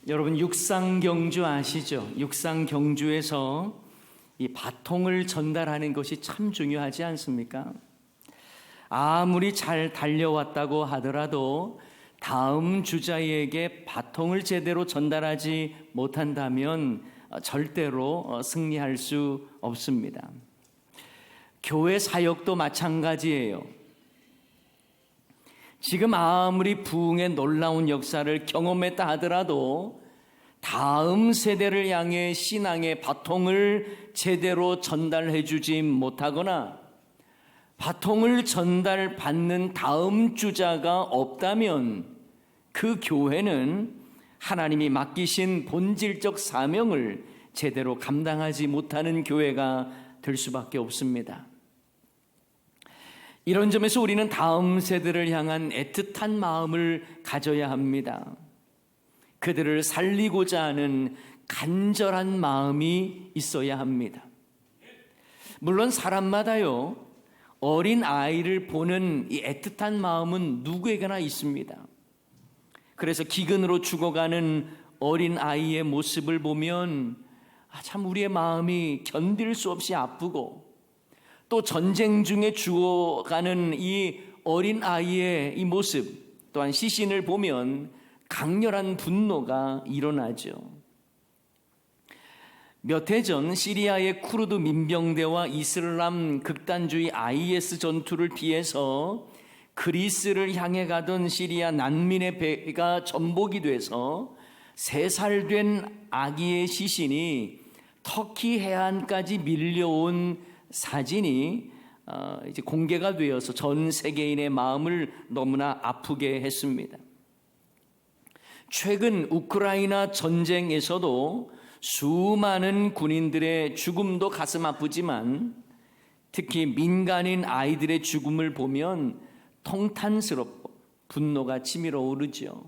여러분 육상경주 아시죠? 육상경주에서 이 바통을 전달하는 것이 참 중요하지 않습니까? 아무리 잘 달려왔다고 하더라도 다음 주자에게 바통을 제대로 전달하지 못한다면 절대로 승리할 수 없습니다. 교회 사역도 마찬가지예요. 지금 아무리 부흥의 놀라운 역사를 경험했다 하더라도 다음 세대를 향해 신앙의 바통을 제대로 전달해 주지 못하거나 바통을 전달받는 다음 주자가 없다면 그 교회는 하나님이 맡기신 본질적 사명을 제대로 감당하지 못하는 교회가 될 수밖에 없습니다. 이런 점에서 우리는 다음 세대를 향한 애틋한 마음을 가져야 합니다. 그들을 살리고자 하는 간절한 마음이 있어야 합니다. 물론 사람마다요, 어린 아이를 보는 이 애틋한 마음은 누구에게나 있습니다. 그래서 기근으로 죽어가는 어린 아이의 모습을 보면 참 우리의 마음이 견딜 수 없이 아프고, 또 전쟁 중에 죽어가는 이 어린 아이의 이 모습 또한 시신을 보면 강렬한 분노가 일어나죠. 몇 해 전 시리아의 쿠르드 민병대와 이슬람 극단주의 IS 전투를 피해서 그리스를 향해 가던 시리아 난민의 배가 전복이 돼서 3살 된 아기의 시신이 터키 해안까지 밀려온 사진이 이제 공개가 되어서 전 세계인의 마음을 너무나 아프게 했습니다. 최근 우크라이나 전쟁에서도 수많은 군인들의 죽음도 가슴 아프지만 특히 민간인 아이들의 죽음을 보면 통탄스럽고 분노가 치밀어 오르죠.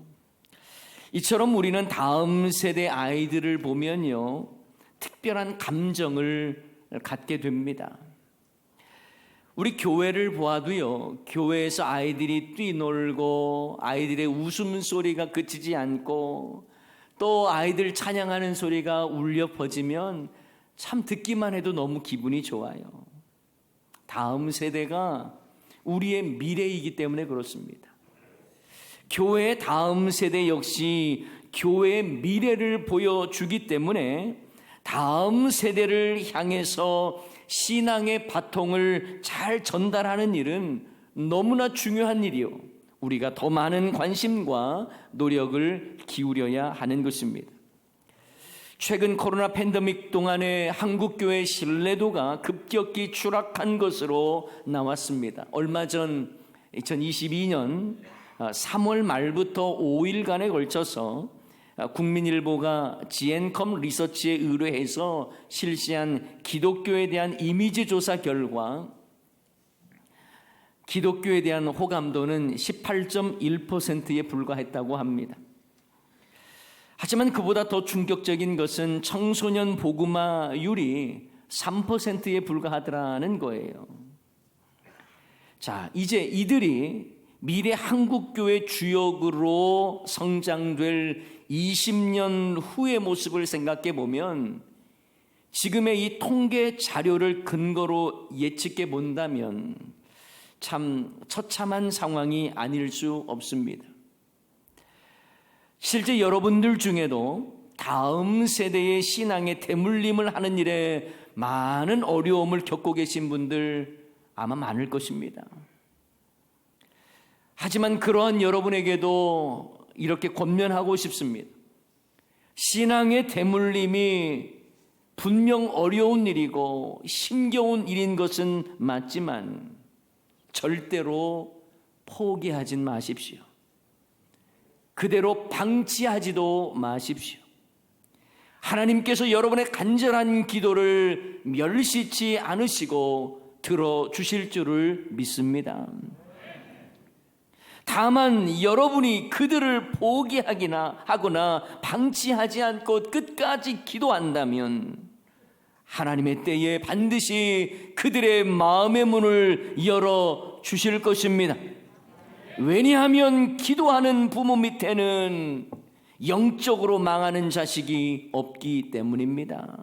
이처럼 우리는 다음 세대 아이들을 보면요, 특별한 감정을 갖게 됩니다. 우리 교회를 보아도요, 교회에서 아이들이 뛰놀고 아이들의 웃음소리가 그치지 않고 또 아이들 찬양하는 소리가 울려 퍼지면 참 듣기만 해도 너무 기분이 좋아요. 다음 세대가 우리의 미래이기 때문에 그렇습니다. 교회의 다음 세대 역시 교회의 미래를 보여주기 때문에 다음 세대를 향해서 신앙의 바통을 잘 전달하는 일은 너무나 중요한 일이요, 우리가 더 많은 관심과 노력을 기울여야 하는 것입니다. 최근 코로나 팬데믹 동안에 한국교회 신뢰도가 급격히 추락한 것으로 나왔습니다. 얼마 전 2022년 3월 말부터 5일간에 걸쳐서 국민일보가 GNCOM 리서치에 의뢰해서 실시한 기독교에 대한 이미지 조사 결과 기독교에 대한 호감도는 18.1%에 불과했다고 합니다. 하지만 그보다 더 충격적인 것은 청소년 복음화율이 3%에 불과하더라는 거예요. 자, 이제 이들이 미래 한국교회 주역으로 성장될 20년 후의 모습을 생각해 보면 지금의 이 통계 자료를 근거로 예측해 본다면 참 처참한 상황이 아닐 수 없습니다. 실제 여러분들 중에도 다음 세대의 신앙의 대물림을 하는 일에 많은 어려움을 겪고 계신 분들 아마 많을 것입니다. 하지만 그러한 여러분에게도 이렇게 권면하고 싶습니다. 신앙의 대물림이 분명 어려운 일이고 힘겨운 일인 것은 맞지만 절대로 포기하진 마십시오. 그대로 방치하지도 마십시오. 하나님께서 여러분의 간절한 기도를 멸시치 않으시고 들어주실 줄을 믿습니다. 다만 여러분이 그들을 포기하기나 하거나 방치하지 않고 끝까지 기도한다면 하나님의 때에 반드시 그들의 마음의 문을 열어 주실 것입니다. 왜냐하면 기도하는 부모 밑에는 영적으로 망하는 자식이 없기 때문입니다.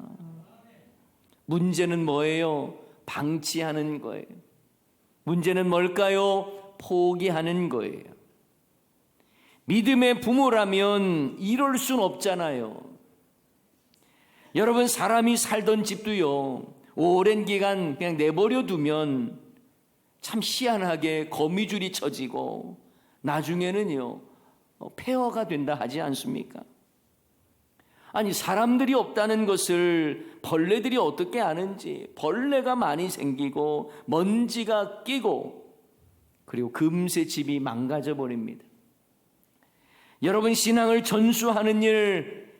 문제는 뭐예요? 방치하는 거예요. 문제는 뭘까요? 포기하는 거예요. 믿음의 부모라면 이럴 순 없잖아요. 여러분, 사람이 살던 집도요, 오랜 기간 그냥 내버려 두면 참 희한하게 거미줄이 쳐지고 나중에는요 폐허가 된다 하지 않습니까? 아니, 사람들이 없다는 것을 벌레들이 어떻게 아는지, 벌레가 많이 생기고 먼지가 끼고 그리고 금세 집이 망가져 버립니다. 여러분, 신앙을 전수하는 일,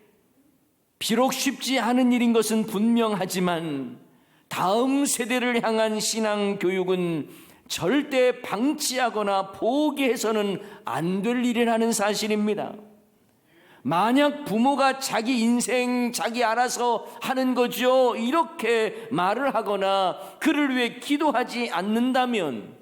비록 쉽지 않은 일인 것은 분명하지만 다음 세대를 향한 신앙 교육은 절대 방치하거나 포기해서는 안 될 일이라는 사실입니다. 만약 부모가 자기 인생 자기 알아서 하는 거죠, 이렇게 말을 하거나 그를 위해 기도하지 않는다면,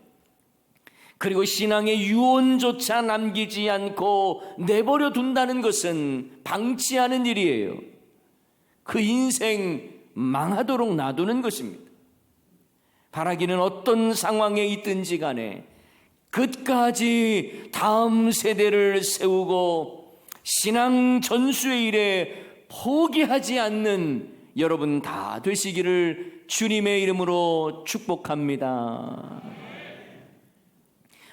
그리고 신앙의 유언조차 남기지 않고 내버려 둔다는 것은 방치하는 일이에요. 그 인생 망하도록 놔두는 것입니다. 바라기는 어떤 상황에 있든지 간에 끝까지 다음 세대를 세우고 신앙 전수의 일에 포기하지 않는 여러분 다 되시기를 주님의 이름으로 축복합니다.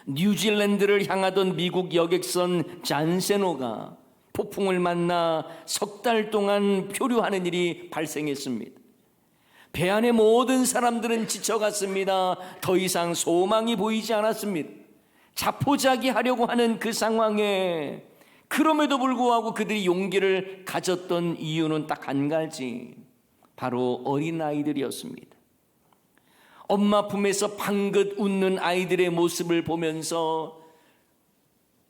뉴질랜드를 향하던 미국 여객선 잔세노가 폭풍을 만나 석 달 동안 표류하는 일이 발생했습니다. 배 안의 모든 사람들은 지쳐갔습니다. 더 이상 소망이 보이지 않았습니다. 자포자기하려고 하는 그 상황에 그럼에도 불구하고 그들이 용기를 가졌던 이유는 딱 한 가지, 바로 어린아이들이었습니다. 엄마 품에서 방긋 웃는 아이들의 모습을 보면서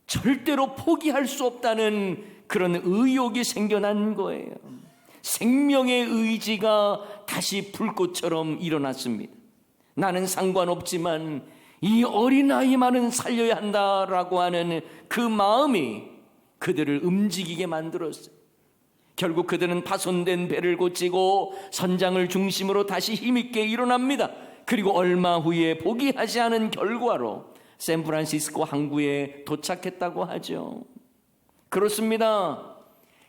절대로 포기할 수 없다는 그런 의욕이 생겨난 거예요. 생명의 의지가 다시 불꽃처럼 일어났습니다. 나는 상관없지만 이 어린아이만은 살려야 한다라고 하는 그 마음이 그들을 움직이게 만들었어요. 결국 그들은 파손된 배를 고치고 선장을 중심으로 다시 힘있게 일어납니다. 그리고 얼마 후에 포기하지 않은 결과로 샌프란시스코 항구에 도착했다고 하죠. 그렇습니다.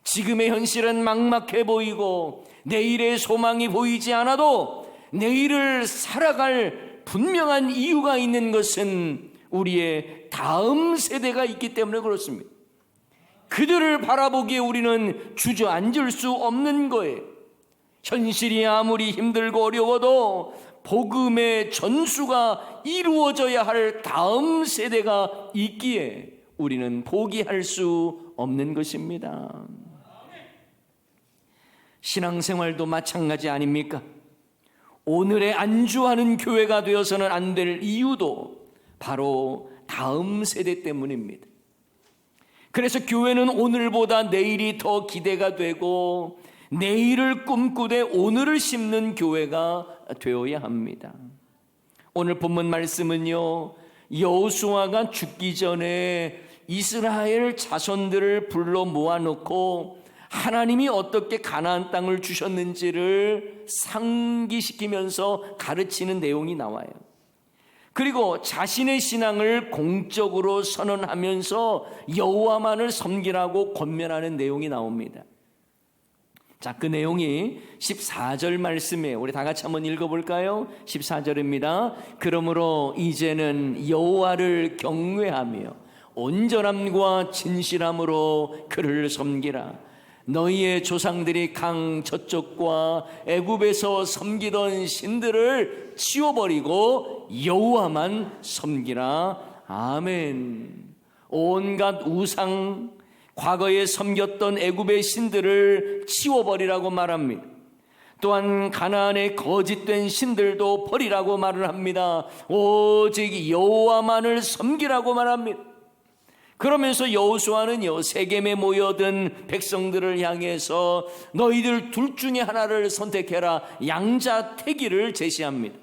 지금의 현실은 막막해 보이고 내일의 소망이 보이지 않아도 내일을 살아갈 분명한 이유가 있는 것은 우리의 다음 세대가 있기 때문에 그렇습니다. 그들을 바라보기에 우리는 주저앉을 수 없는 거예요. 현실이 아무리 힘들고 어려워도 복음의 전수가 이루어져야 할 다음 세대가 있기에 우리는 포기할 수 없는 것입니다. 신앙생활도 마찬가지 아닙니까? 오늘의 안주하는 교회가 되어서는 안 될 이유도 바로 다음 세대 때문입니다. 그래서 교회는 오늘보다 내일이 더 기대가 되고 내일을 꿈꾸되 오늘을 심는 교회가 되어야 합니다. 오늘 본문 말씀은요, 여호수아가 죽기 전에 이스라엘 자손들을 불러 모아놓고 하나님이 어떻게 가나안 땅을 주셨는지를 상기시키면서 가르치는 내용이 나와요. 그리고 자신의 신앙을 공적으로 선언하면서 여호와만을 섬기라고 권면하는 내용이 나옵니다. 자, 그 내용이 14절 말씀에 우리 다 같이 한번 읽어볼까요? 14절입니다. 그러므로 이제는 여호와를 경외하며 온전함과 진실함으로 그를 섬기라. 너희의 조상들이 강 저쪽과 애굽에서 섬기던 신들을 치워버리고 여호와만 섬기라. 아멘. 온갖 우상, 과거에 섬겼던 애굽의 신들을 치워버리라고 말합니다. 또한 가나안의 거짓된 신들도 버리라고 말을 합니다. 오직 여호와만을 섬기라고 말합니다. 그러면서 여호수아는요, 세겜에 모여든 백성들을 향해서 너희들 둘 중에 하나를 선택해라, 양자택일을 제시합니다.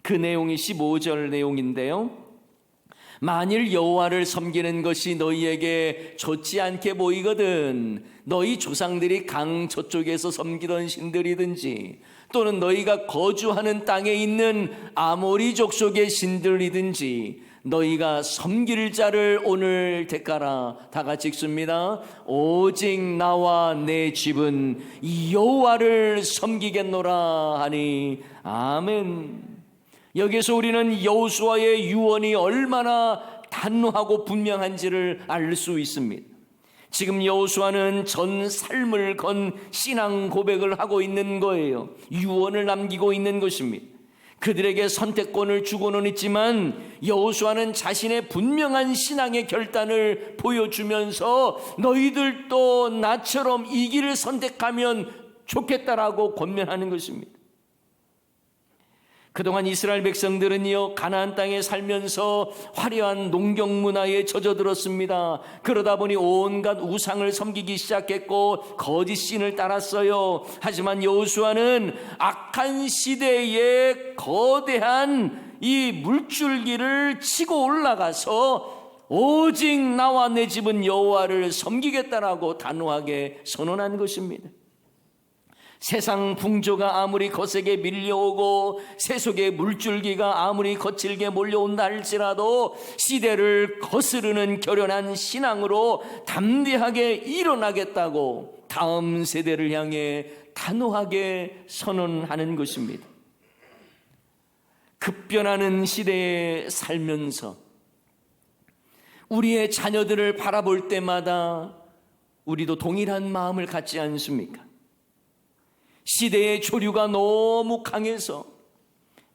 그 내용이 15절 내용인데요, 만일 여호와를 섬기는 것이 너희에게 좋지 않게 보이거든 너희 조상들이 강 저쪽에서 섬기던 신들이든지 또는 너희가 거주하는 땅에 있는 아모리 족속의 신들이든지 너희가 섬길 자를 오늘 택하라. 다 같이 읽습니다. 오직 나와 내 집은 여호와를 섬기겠노라 하니 아멘. 여기서 우리는 여호수아의 유언이 얼마나 단호하고 분명한지를 알 수 있습니다. 지금 여호수아는 전 삶을 건 신앙 고백을 하고 있는 거예요. 유언을 남기고 있는 것입니다. 그들에게 선택권을 주고는 있지만 여호수아는 자신의 분명한 신앙의 결단을 보여주면서 너희들도 나처럼 이 길을 선택하면 좋겠다라고 권면하는 것입니다. 그동안 이스라엘 백성들은요 가나안 땅에 살면서 화려한 농경 문화에 젖어들었습니다. 그러다 보니 온갖 우상을 섬기기 시작했고 거짓 신을 따랐어요. 하지만 여호수아는 악한 시대에 거대한 이 물줄기를 치고 올라가서 오직 나와 내 집은 여호와를 섬기겠다라고 단호하게 선언한 것입니다. 세상 풍조가 아무리 거세게 밀려오고 세속의 물줄기가 아무리 거칠게 몰려온다 할지라도 시대를 거스르는 결연한 신앙으로 담대하게 일어나겠다고 다음 세대를 향해 단호하게 선언하는 것입니다. 급변하는 시대에 살면서 우리의 자녀들을 바라볼 때마다 우리도 동일한 마음을 갖지 않습니까? 시대의 조류가 너무 강해서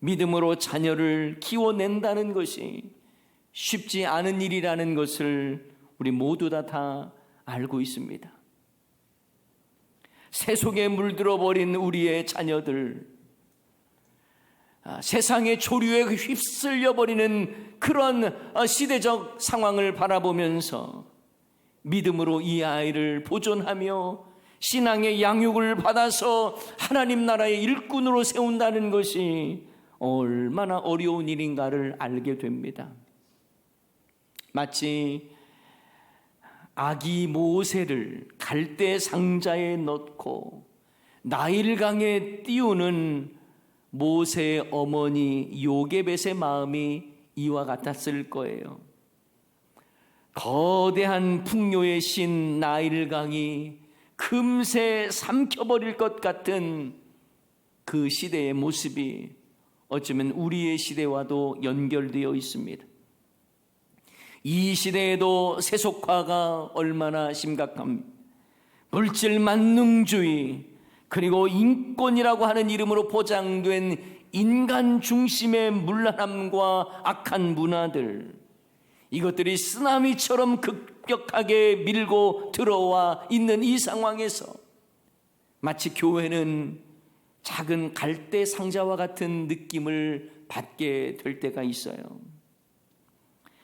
믿음으로 자녀를 키워낸다는 것이 쉽지 않은 일이라는 것을 우리 모두 다 알고 있습니다. 세속에 물들어 버린 우리의 자녀들, 세상의 조류에 휩쓸려 버리는 그런 시대적 상황을 바라보면서 믿음으로 이 아이를 보존하며 신앙의 양육을 받아서 하나님 나라의 일꾼으로 세운다는 것이 얼마나 어려운 일인가를 알게 됩니다. 마치 아기 모세를 갈대 상자에 넣고 나일강에 띄우는 모세의 어머니 요게벳의 마음이 이와 같았을 거예요. 거대한 풍요의 신 나일강이 금세 삼켜버릴 것 같은 그 시대의 모습이 어쩌면 우리의 시대와도 연결되어 있습니다. 이 시대에도 세속화가 얼마나 심각합니다. 물질 만능주의 그리고 인권이라고 하는 이름으로 포장된 인간 중심의 문란함과 악한 문화들, 이것들이 쓰나미처럼 급격하게 밀고 들어와 있는 이 상황에서 마치 교회는 작은 갈대 상자와 같은 느낌을 받게 될 때가 있어요.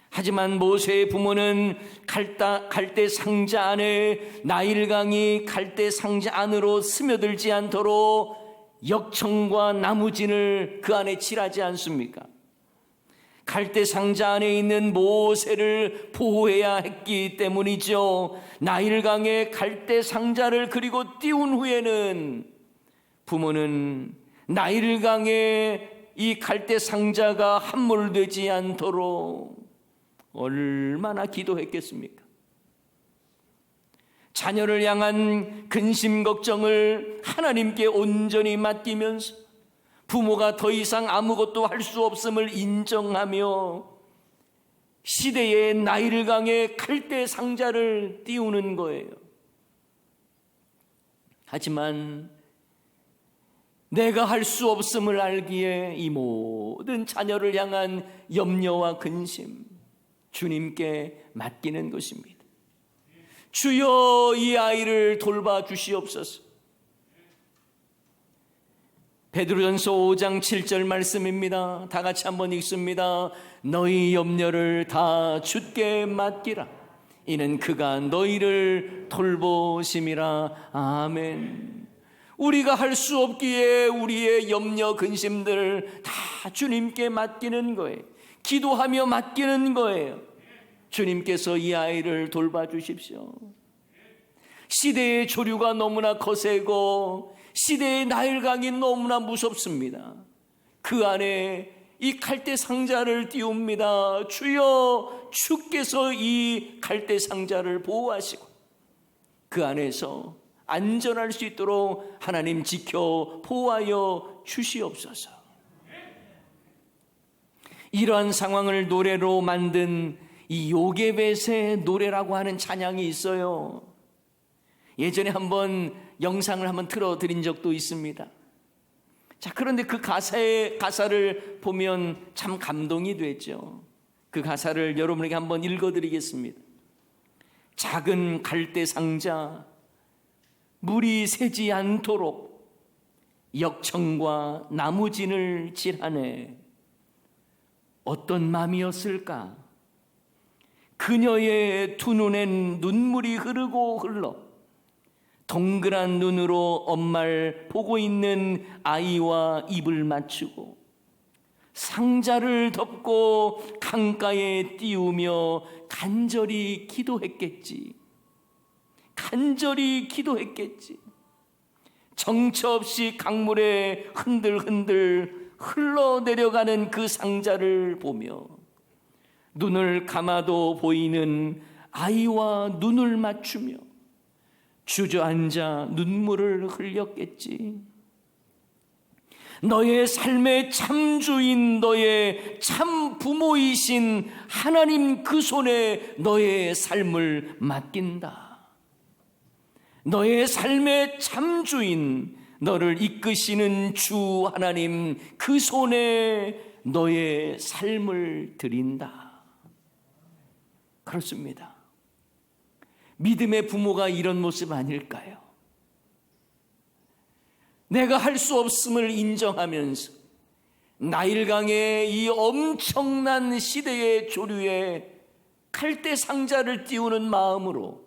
하지만 모세의 부모는 갈대 상자 안에 나일강이 갈대 상자 안으로 스며들지 않도록 역청과 나무진을 그 안에 칠하지 않습니까? 갈대 상자 안에 있는 모세를 보호해야 했기 때문이죠. 나일강에 갈대 상자를 그리고 띄운 후에는 부모는 나일강에 이 갈대 상자가 함몰되지 않도록 얼마나 기도했겠습니까? 자녀를 향한 근심 걱정을 하나님께 온전히 맡기면서 부모가 더 이상 아무것도 할 수 없음을 인정하며 시대의 나일강에 갈대 상자를 띄우는 거예요. 하지만 내가 할 수 없음을 알기에 이 모든 자녀를 향한 염려와 근심 주님께 맡기는 것입니다. 주여 이 아이를 돌봐 주시옵소서. 베드로전서 5장 7절 말씀입니다. 다 같이 한번 읽습니다. 너희 염려를 다 주께 맡기라. 이는 그가 너희를 돌보심이라. 아멘. 우리가 할 수 없기에 우리의 염려 근심들 다 주님께 맡기는 거예요. 기도하며 맡기는 거예요. 주님께서 이 아이를 돌봐주십시오. 시대의 조류가 너무나 거세고 시대의 나일강이 너무나 무섭습니다. 그 안에 이 갈대 상자를 띄웁니다. 주여, 주께서 이 갈대 상자를 보호하시고 그 안에서 안전할 수 있도록 하나님 지켜 보호하여 주시옵소서. 이러한 상황을 노래로 만든 이 요게벳의 노래라고 하는 찬양이 있어요. 예전에 한번 영상을 한번 틀어드린 적도 있습니다. 자, 그런데 그 가사를 보면 참 감동이 되죠. 그 가사를 여러분에게 한번 읽어드리겠습니다. 작은 갈대 상자, 물이 새지 않도록 역청과 나무진을 칠하네. 어떤 마음이었을까? 그녀의 두 눈엔 눈물이 흐르고 흘러 동그란 눈으로 엄마를 보고 있는 아이와 입을 맞추고 상자를 덮고 강가에 띄우며 간절히 기도했겠지. 간절히 기도했겠지. 정처 없이 강물에 흔들흔들 흘러내려가는 그 상자를 보며 눈을 감아도 보이는 아이와 눈을 맞추며 주저앉아 눈물을 흘렸겠지. 너의 삶의 참 주인, 너의 참 부모이신 하나님 그 손에 너의 삶을 맡긴다. 너의 삶의 참 주인, 너를 이끄시는 주 하나님 그 손에 너의 삶을 드린다. 그렇습니다. 믿음의 부모가 이런 모습 아닐까요? 내가 할 수 없음을 인정하면서 나일강의 이 엄청난 시대의 조류에 칼대 상자를 띄우는 마음으로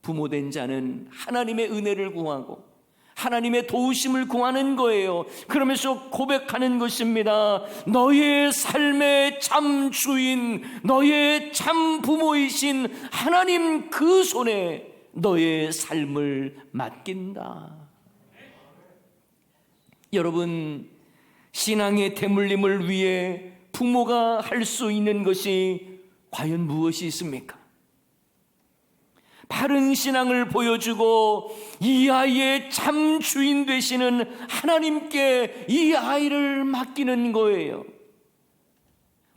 부모된 자는 하나님의 은혜를 구하고 하나님의 도우심을 구하는 거예요. 그러면서 고백하는 것입니다. 너의 삶의 참 주인, 너의 참 부모이신 하나님 그 손에 너의 삶을 맡긴다. 여러분, 신앙의 대물림을 위해 부모가 할 수 있는 것이 과연 무엇이 있습니까? 바른 신앙을 보여주고 이 아이의 참 주인 되시는 하나님께 이 아이를 맡기는 거예요.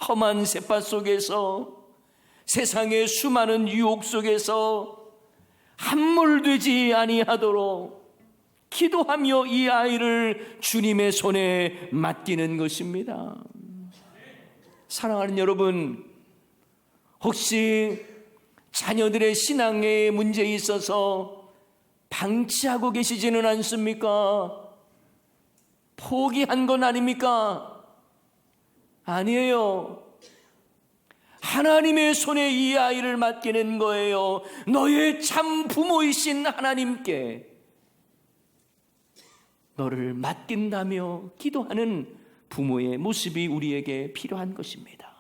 험한 쳇밭 속에서, 세상의 수많은 유혹 속에서 함몰되지 아니하도록 기도하며 이 아이를 주님의 손에 맡기는 것입니다. 사랑하는 여러분, 혹시 자녀들의 신앙에 문제에 있어서 방치하고 계시지는 않습니까? 포기한 건 아닙니까? 아니에요. 하나님의 손에 이 아이를 맡기는 거예요. 너의 참 부모이신 하나님께 너를 맡긴다며 기도하는 부모의 모습이 우리에게 필요한 것입니다.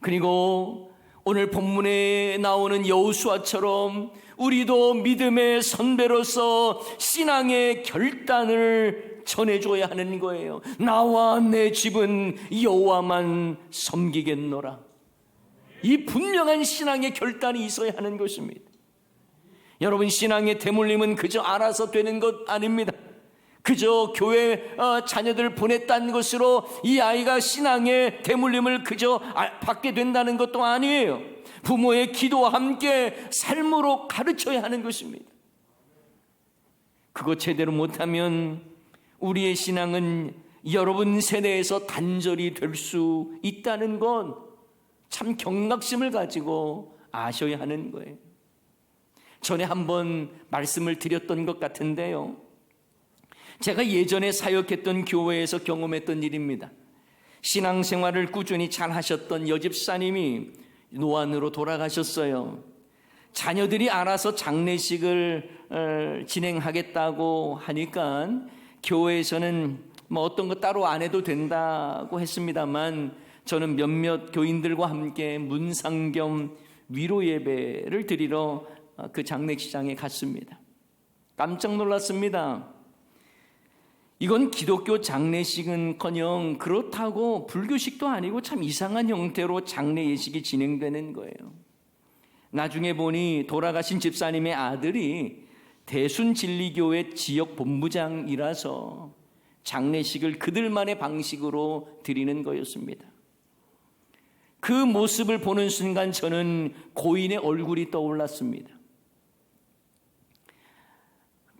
그리고 오늘 본문에 나오는 여호수아처럼 우리도 믿음의 선배로서 신앙의 결단을 전해줘야 하는 거예요. 나와 내 집은 여호와만 섬기겠노라. 이 분명한 신앙의 결단이 있어야 하는 것입니다. 여러분, 신앙의 대물림은 그저 알아서 되는 것 아닙니다. 그저 교회 자녀들 보냈다는 것으로 이 아이가 신앙의 대물림을 그저 받게 된다는 것도 아니에요. 부모의 기도와 함께 삶으로 가르쳐야 하는 것입니다. 그거 제대로 못하면 우리의 신앙은 여러분 세대에서 단절이 될 수 있다는 건 참 경각심을 가지고 아셔야 하는 거예요. 전에 한번 말씀을 드렸던 것 같은데요, 제가 예전에 사역했던 교회에서 경험했던 일입니다. 신앙생활을 꾸준히 잘 하셨던 여집사님이 노안으로 돌아가셨어요. 자녀들이 알아서 장례식을 진행하겠다고 하니까 교회에서는 어떤 거 따로 안 해도 된다고 했습니다만 저는 몇몇 교인들과 함께 문상겸 위로 예배를 드리러 그 장례식장에 갔습니다. 깜짝 놀랐습니다. 이건 기독교 장례식은커녕 그렇다고 불교식도 아니고 참 이상한 형태로 장례 예식이 진행되는 거예요. 나중에 보니 돌아가신 집사님의 아들이 대순진리교회 지역 본부장이라서 장례식을 그들만의 방식으로 드리는 거였습니다. 그 모습을 보는 순간 저는 고인의 얼굴이 떠올랐습니다.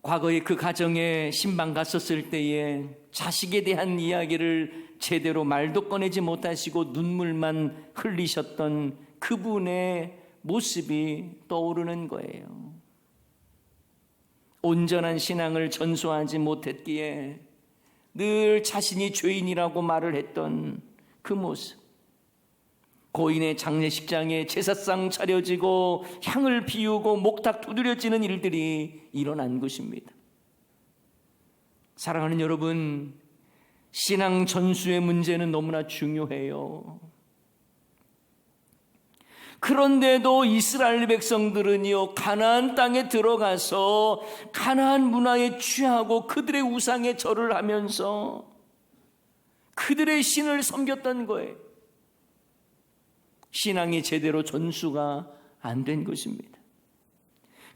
과거에 그 가정에 신방 갔었을 때에 자식에 대한 이야기를 제대로 말도 꺼내지 못하시고 눈물만 흘리셨던 그분의 모습이 떠오르는 거예요. 온전한 신앙을 전수하지 못했기에 늘 자신이 죄인이라고 말을 했던 그 모습. 고인의 장례식장에 제사상 차려지고 향을 피우고 목탁 두드려지는 일들이 일어난 것입니다. 사랑하는 여러분, 신앙 전수의 문제는 너무나 중요해요. 그런데도 이스라엘 백성들은요, 가나안 땅에 들어가서 가나안 문화에 취하고 그들의 우상에 절을 하면서 그들의 신을 섬겼던 거예요. 신앙이 제대로 전수가 안 된 것입니다.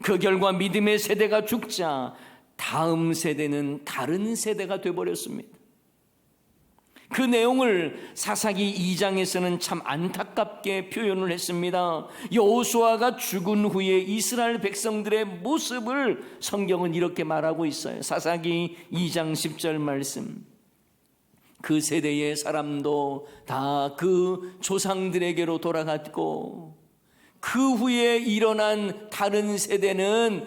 그 결과 믿음의 세대가 죽자 다음 세대는 다른 세대가 되어버렸습니다. 그 내용을 사사기 2장에서는 참 안타깝게 표현을 했습니다. 여호수아가 죽은 후에 이스라엘 백성들의 모습을 성경은 이렇게 말하고 있어요. 사사기 2장 10절 말씀. 그 세대의 사람도 다 그 조상들에게로 돌아갔고 그 후에 일어난 다른 세대는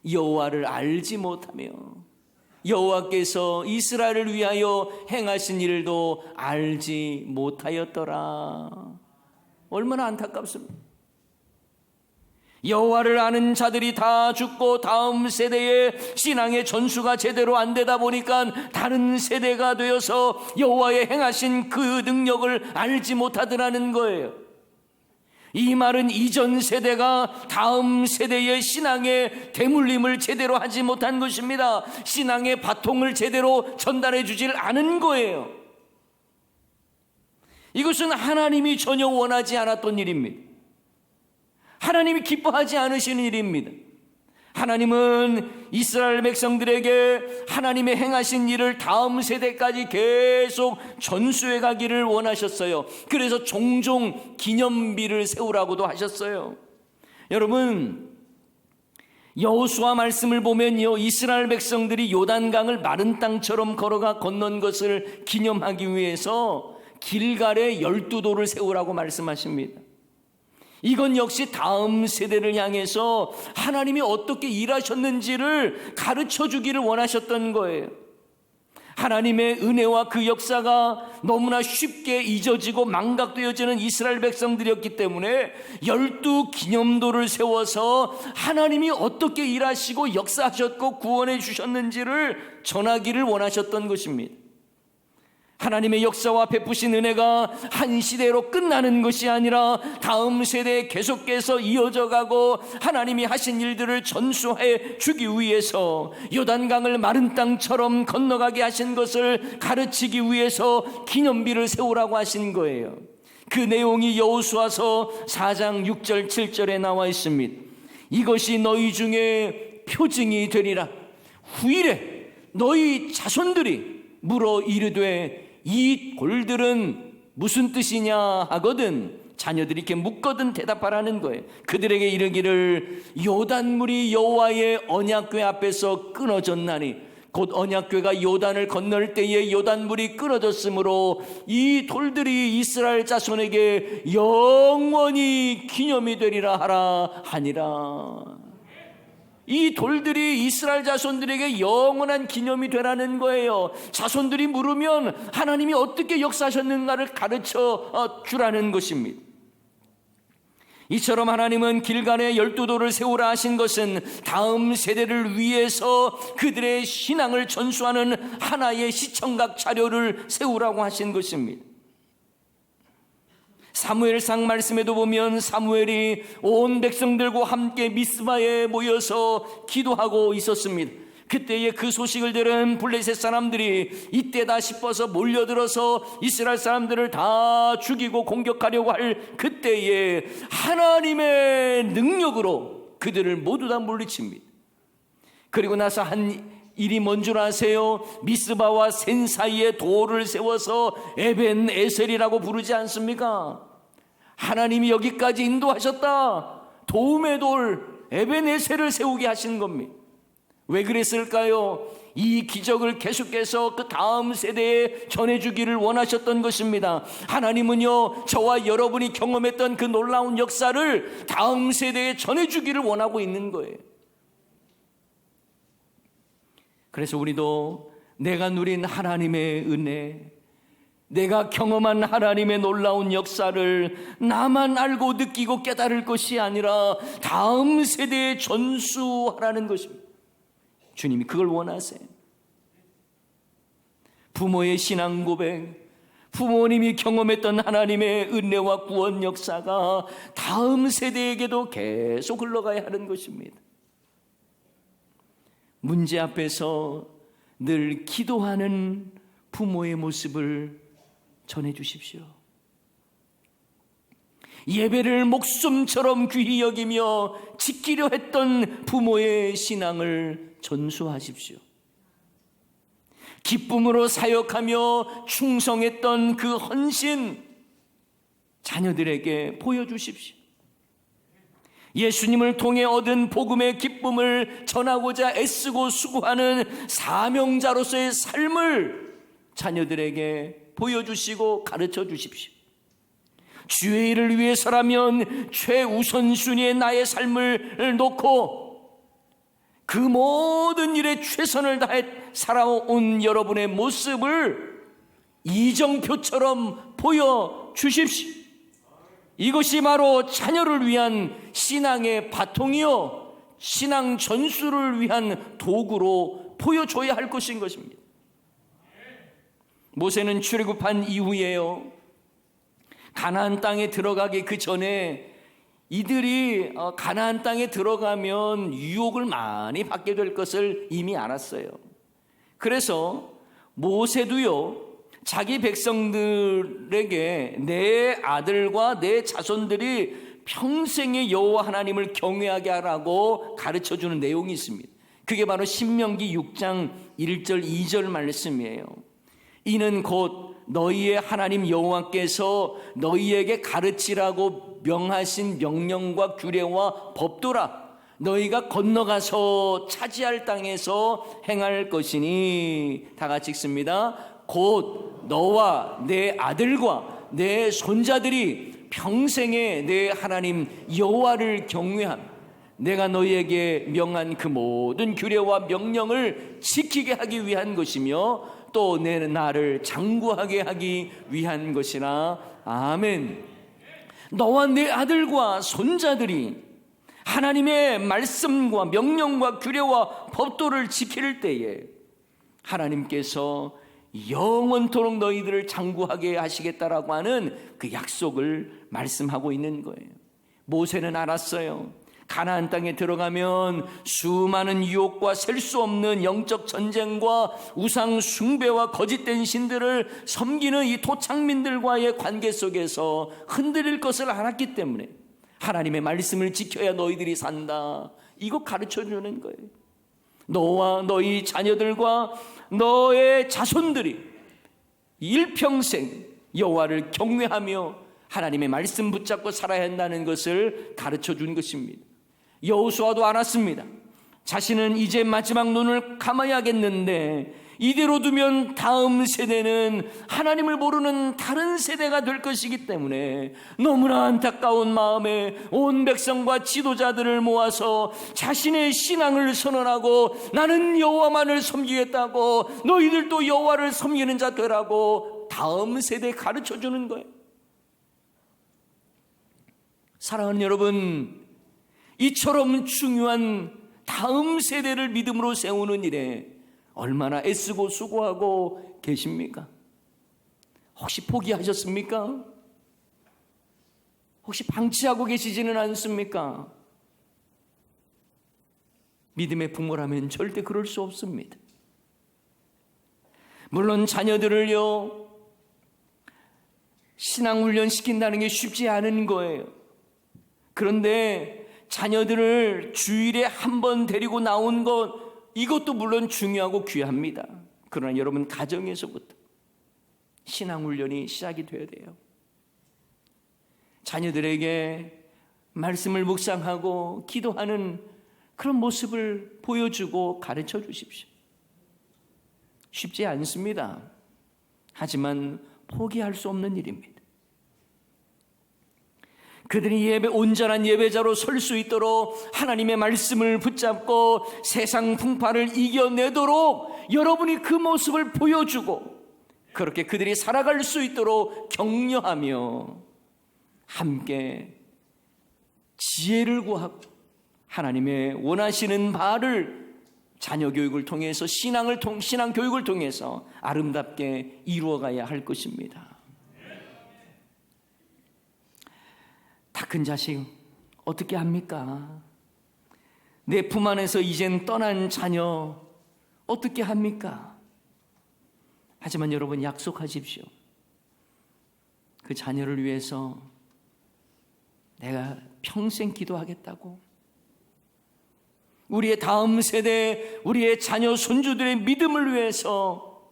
여호와를 알지 못하며 여호와께서 이스라엘을 위하여 행하신 일도 알지 못하였더라. 얼마나 안타깝습니까? 여호와를 아는 자들이 다 죽고 다음 세대의 신앙의 전수가 제대로 안 되다 보니까 다른 세대가 되어서 여호와의 행하신 그 능력을 알지 못하더라는 거예요. 이 말은 이전 세대가 다음 세대의 신앙의 대물림을 제대로 하지 못한 것입니다. 신앙의 바통을 제대로 전달해 주질 않은 거예요. 이것은 하나님이 전혀 원하지 않았던 일입니다. 하나님이 기뻐하지 않으시는 일입니다. 하나님은 이스라엘 백성들에게 하나님의 행하신 일을 다음 세대까지 계속 전수해 가기를 원하셨어요. 그래서 종종 기념비를 세우라고도 하셨어요. 여러분, 여호수아 말씀을 보면요, 이스라엘 백성들이 요단강을 마른 땅처럼 걸어가 건넌 것을 기념하기 위해서 길갈에 12돌을 세우라고 말씀하십니다. 이건 역시 다음 세대를 향해서 하나님이 어떻게 일하셨는지를 가르쳐 주기를 원하셨던 거예요. 하나님의 은혜와 그 역사가 너무나 쉽게 잊어지고 망각되어지는 이스라엘 백성들이었기 때문에 12 기념돌을 세워서 하나님이 어떻게 일하시고 역사하셨고 구원해 주셨는지를 전하기를 원하셨던 것입니다. 하나님의 역사와 베푸신 은혜가 한 시대로 끝나는 것이 아니라 다음 세대에 계속해서 이어져 가고 하나님이 하신 일들을 전수해 주기 위해서 요단강을 마른 땅처럼 건너가게 하신 것을 가르치기 위해서 기념비를 세우라고 하신 거예요. 그 내용이 여호수아서 4장 6절 7절에 나와 있습니다. 이것이 너희 중에 표징이 되리라. 후일에 너희 자손들이 물어 이르되 이 돌들은 무슨 뜻이냐 하거든 자녀들이 이렇게 묻거든 대답하라는 거예요. 그들에게 이르기를 요단물이 여호와의 언약궤 앞에서 끊어졌나니 곧 언약궤가 요단을 건널 때에 요단물이 끊어졌으므로 이 돌들이 이스라엘 자손에게 영원히 기념이 되리라 하라 하니라. 이 돌들이 이스라엘 자손들에게 영원한 기념이 되라는 거예요. 자손들이 물으면 하나님이 어떻게 역사하셨는가를 가르쳐 주라는 것입니다. 이처럼 하나님은 길갈에 12돌을 세우라 하신 것은 다음 세대를 위해서 그들의 신앙을 전수하는 하나의 시청각 자료를 세우라고 하신 것입니다. 사무엘상 말씀에도 보면 사무엘이 온 백성들과 함께 미스바에 모여서 기도하고 있었습니다. 그때에 그 소식을 들은 블레셋 사람들이 이때다 싶어서 몰려들어서 이스라엘 사람들을 다 죽이고 공격하려고 할 그때에 하나님의 능력으로 그들을 모두 다 물리칩니다. 그리고 나서 한 일이 뭔 줄 아세요? 미스바와 센 사이에 돌을 세워서 에벤 에셀이라고 부르지 않습니까? 하나님이 여기까지 인도하셨다. 도움의 돌 에벤 에셀을 세우게 하신 겁니다. 왜 그랬을까요? 이 기적을 계속해서 그 다음 세대에 전해주기를 원하셨던 것입니다. 하나님은요, 저와 여러분이 경험했던 그 놀라운 역사를 다음 세대에 전해주기를 원하고 있는 거예요. 그래서 우리도 내가 누린 하나님의 은혜, 내가 경험한 하나님의 놀라운 역사를 나만 알고 느끼고 깨달을 것이 아니라 다음 세대에 전수하라는 것입니다. 주님이 그걸 원하세요. 부모의 신앙 고백, 부모님이 경험했던 하나님의 은혜와 구원 역사가 다음 세대에게도 계속 흘러가야 하는 것입니다. 문제 앞에서 늘 기도하는 부모의 모습을 전해주십시오. 예배를 목숨처럼 귀히 여기며 지키려 했던 부모의 신앙을 전수하십시오. 기쁨으로 사역하며 충성했던 그 헌신 자녀들에게 보여주십시오. 예수님을 통해 얻은 복음의 기쁨을 전하고자 애쓰고 수고하는 사명자로서의 삶을 자녀들에게 보여주시고 가르쳐 주십시오. 주의 일을 위해서라면 최우선순위에 나의 삶을 놓고 그 모든 일에 최선을 다해 살아온 여러분의 모습을 이정표처럼 보여주십시오. 이것이 바로 자녀를 위한 신앙의 바통이요, 신앙 전수를 위한 도구로 보여줘야 할 것인 것입니다. 모세는 출애굽한 이후에요, 가나안 땅에 들어가기 그 전에 이들이 가나안 땅에 들어가면 유혹을 많이 받게 될 것을 이미 알았어요. 그래서 모세도요, 자기 백성들에게 내 아들과 내 자손들이 평생의 여호와 하나님을 경외하게 하라고 가르쳐주는 내용이 있습니다. 그게 바로 신명기 6장 1절 2절 말씀이에요. 이는 곧 너희의 하나님 여호와께서 너희에게 가르치라고 명하신 명령과 규례와 법도라. 너희가 건너가서 차지할 땅에서 행할 것이니. 다 같이 읽습니다. 곧 너와 내 아들과 내 손자들이 평생에 내 하나님 여호와를 경외함, 내가 너희에게 명한 그 모든 규례와 명령을 지키게 하기 위한 것이며 또 내 나를 장구하게 하기 위한 것이라. 아멘. 너와 내 아들과 손자들이 하나님의 말씀과 명령과 규례와 법도를 지킬 때에 하나님께서 영원토록 너희들을 장구하게 하시겠다라고 하는 그 약속을 말씀하고 있는 거예요. 모세는 알았어요. 가나안 땅에 들어가면 수많은 유혹과 셀 수 없는 영적 전쟁과 우상 숭배와 거짓된 신들을 섬기는 이 토착민들과의 관계 속에서 흔들릴 것을 알았기 때문에 하나님의 말씀을 지켜야 너희들이 산다, 이거 가르쳐주는 거예요. 너와 너희 자녀들과 너의 자손들이 일평생 여호와를 경외하며 하나님의 말씀 붙잡고 살아야 한다는 것을 가르쳐준 것입니다. 여호수아도 알았습니다. 자신은 이제 마지막 눈을 감아야겠는데 이대로 두면 다음 세대는 하나님을 모르는 다른 세대가 될 것이기 때문에 너무나 안타까운 마음에 온 백성과 지도자들을 모아서 자신의 신앙을 선언하고 나는 여호와만을 섬기겠다고, 너희들도 여호와를 섬기는 자 되라고 다음 세대에 가르쳐주는 거예요. 사랑하는 여러분, 이처럼 중요한 다음 세대를 믿음으로 세우는 일에 얼마나 애쓰고 수고하고 계십니까? 혹시 포기하셨습니까? 혹시 방치하고 계시지는 않습니까? 믿음의 부모라면 절대 그럴 수 없습니다. 물론 자녀들을요, 신앙훈련 시킨다는 게 쉽지 않은 거예요. 그런데 자녀들을 주일에 한 번 데리고 나온 것, 이것도 물론 중요하고 귀합니다. 그러나 여러분, 가정에서부터 신앙훈련이 시작이 돼야 돼요. 자녀들에게 말씀을 묵상하고 기도하는 그런 모습을 보여주고 가르쳐 주십시오. 쉽지 않습니다. 하지만 포기할 수 없는 일입니다. 그들이 온전한 예배자로 설 수 있도록 하나님의 말씀을 붙잡고 세상 풍파를 이겨내도록 여러분이 그 모습을 보여주고, 그렇게 그들이 살아갈 수 있도록 격려하며 함께 지혜를 구하고 하나님의 원하시는 바를 자녀 교육을 통해서 신앙 교육을 통해서 아름답게 이루어가야 할 것입니다. 다 큰 자식 어떻게 합니까? 내 품 안에서 이젠 떠난 자녀 어떻게 합니까? 하지만 여러분, 약속하십시오. 그 자녀를 위해서 내가 평생 기도하겠다고, 우리의 다음 세대, 우리의 자녀 손주들의 믿음을 위해서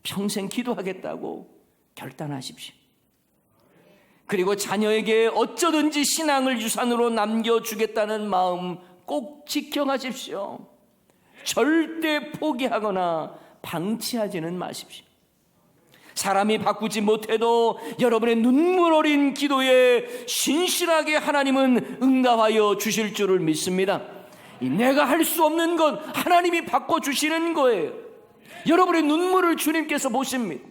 평생 기도하겠다고 결단하십시오. 그리고 자녀에게 어쩌든지 신앙을 유산으로 남겨주겠다는 마음 꼭 지켜가십시오. 절대 포기하거나 방치하지는 마십시오. 사람이 바꾸지 못해도 여러분의 눈물 어린 기도에 신실하게 하나님은 응답하여 주실 줄을 믿습니다. 내가 할 수 없는 건 하나님이 바꿔주시는 거예요. 여러분의 눈물을 주님께서 보십니다.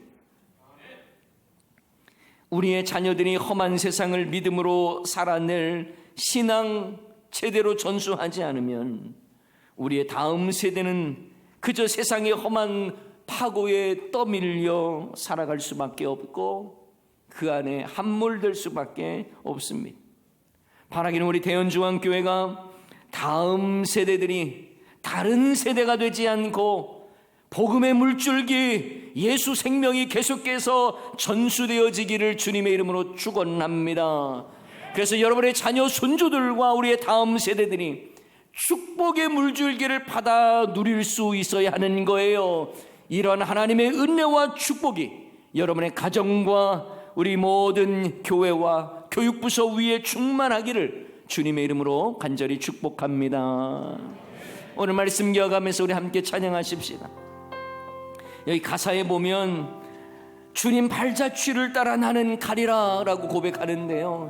우리의 자녀들이 험한 세상을 믿음으로 살아낼 신앙 제대로 전수하지 않으면 우리의 다음 세대는 그저 세상의 험한 파고에 떠밀려 살아갈 수밖에 없고 그 안에 함몰될 수밖에 없습니다. 바라기는 우리 대연중앙교회가 다음 세대들이 다른 세대가 되지 않고 복음의 물줄기 예수 생명이 계속해서 전수되어지기를 주님의 이름으로 축원합니다. 그래서 여러분의 자녀 손주들과 우리의 다음 세대들이 축복의 물줄기를 받아 누릴 수 있어야 하는 거예요. 이런 하나님의 은혜와 축복이 여러분의 가정과 우리 모든 교회와 교육부서 위에 충만하기를 주님의 이름으로 간절히 축복합니다. 오늘 말씀 기억하면서 우리 함께 찬양하십시다. 여기 가사에 보면 주님 발자취를 따라 나는 가리라 라고 고백하는데요,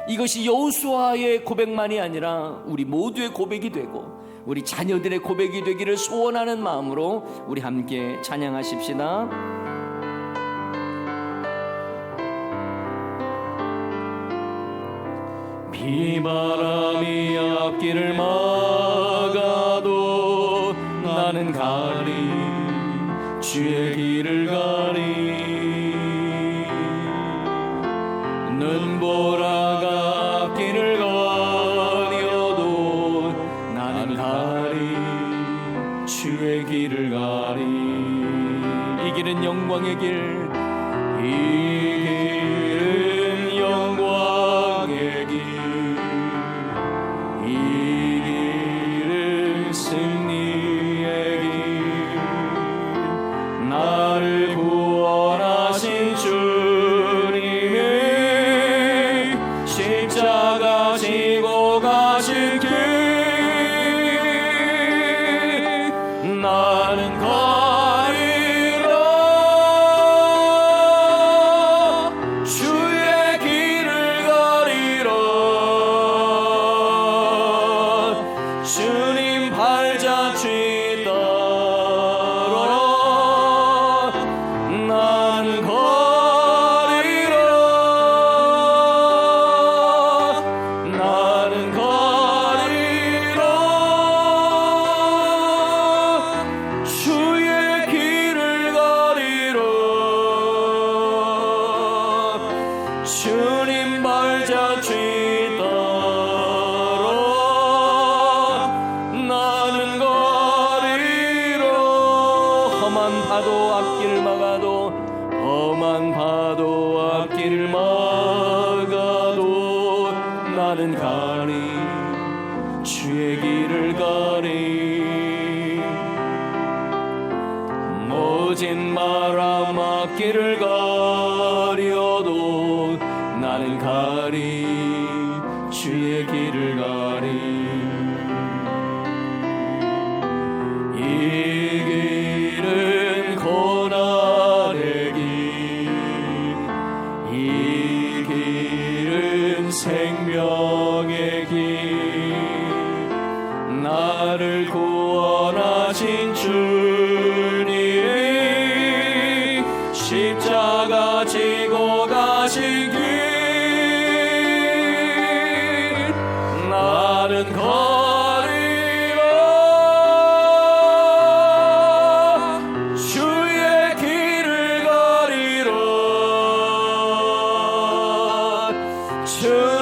이것이 여호수아의 고백만이 아니라 우리 모두의 고백이 되고 우리 자녀들의 고백이 되기를 소원하는 마음으로 우리 함께 찬양하십시다. 비바람이 앞길을 막아도 나는 가리 주의 길을 가리, 눈보라가 앞길을 가려도 나는 가리 주의 길을 가리. 이 길은 영광의 길, 이 길은 영광의 길, 이 길은 승리의 길. 나를 구원하신 주님의 십자가 지고 가신 길, 나는 가리라 주의 길을 가리라. 주님 발자취 따라 나는 가리라. 나는 가리 주의 길을 가리 모진 마라 막길을 가려도 나는 가리 주의 길을 가리 이 길은 고난의 길 이 길은 생명의 길 나를 구원하신 주님 십자가 지고 가신 길 나는 가리라 주의 길을 가리라 주